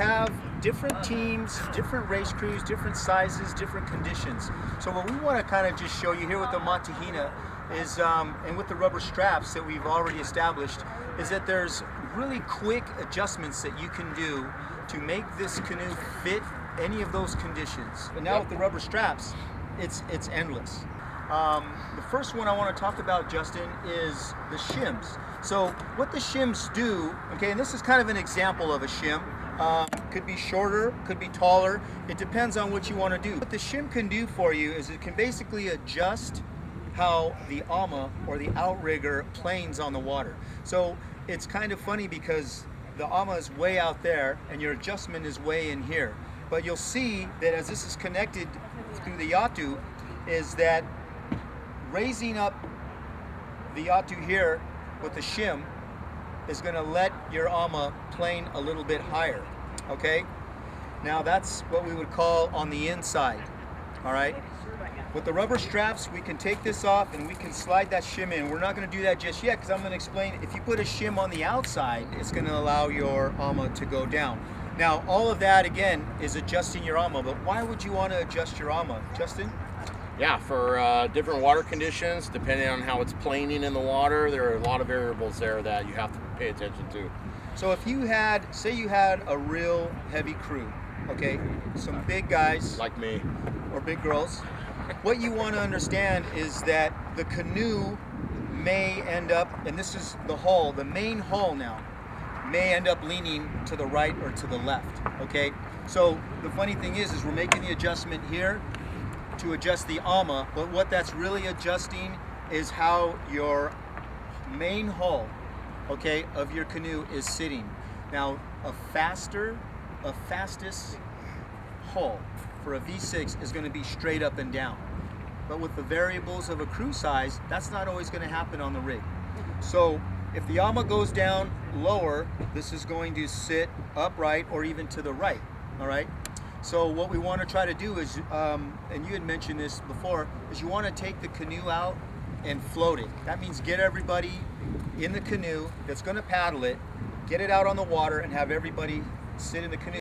have different teams, different race crews, different sizes, different conditions. So what we want to kind of just show you here with the Matahina is, and with the rubber straps that we've already established, is that there's really quick adjustments that you can do to make this canoe fit any of those conditions. But now with the rubber straps, it's endless. The first one I want to talk about, Justin, is the shims. So what the shims do, okay, and this is kind of an example of a shim. Could be shorter, could be taller. It depends on what you want to do. What the shim can do for you is it can basically adjust how the ama or the outrigger planes on the water. So it's kind of funny because the ama is way out there and your adjustment is way in here. But you'll see that as this is connected through the yatu, is that raising up the yatu here with the shim is going to let your ama plane a little bit higher. Okay, now that's what we would call on the inside. All right, with the rubber straps we can take this off and we can slide that shim in. We're not going to do that just yet because I'm going to explain if you put a shim on the outside, it's going to allow your ama to go down. Now all of that again is adjusting your ama, but why would you want to adjust your ama, Justin? Yeah, for different water conditions, depending on how it's planing in the water, there are a lot of variables there that you have to pay attention to. So if you had, say you had a real heavy crew, okay, some big guys like me or big girls, what you want to understand is that the canoe may end up, and this is the hull, the main hull now, may end up leaning to the right or to the left, okay? So the funny thing is we're making the adjustment here to adjust the ama, but what that's really adjusting is how your main hull, okay, of your canoe is sitting. Now, a fastest hull for a V6 is going to be straight up and down. But with the variables of a crew size, that's not always going to happen on the rig. So if the ama goes down lower, this is going to sit upright or even to the right, all right? So what we want to try to do is, and you had mentioned this before, is you want to take the canoe out and float it. That means get everybody in the canoe that's going to paddle it, get it out on the water and have everybody sit in the canoe.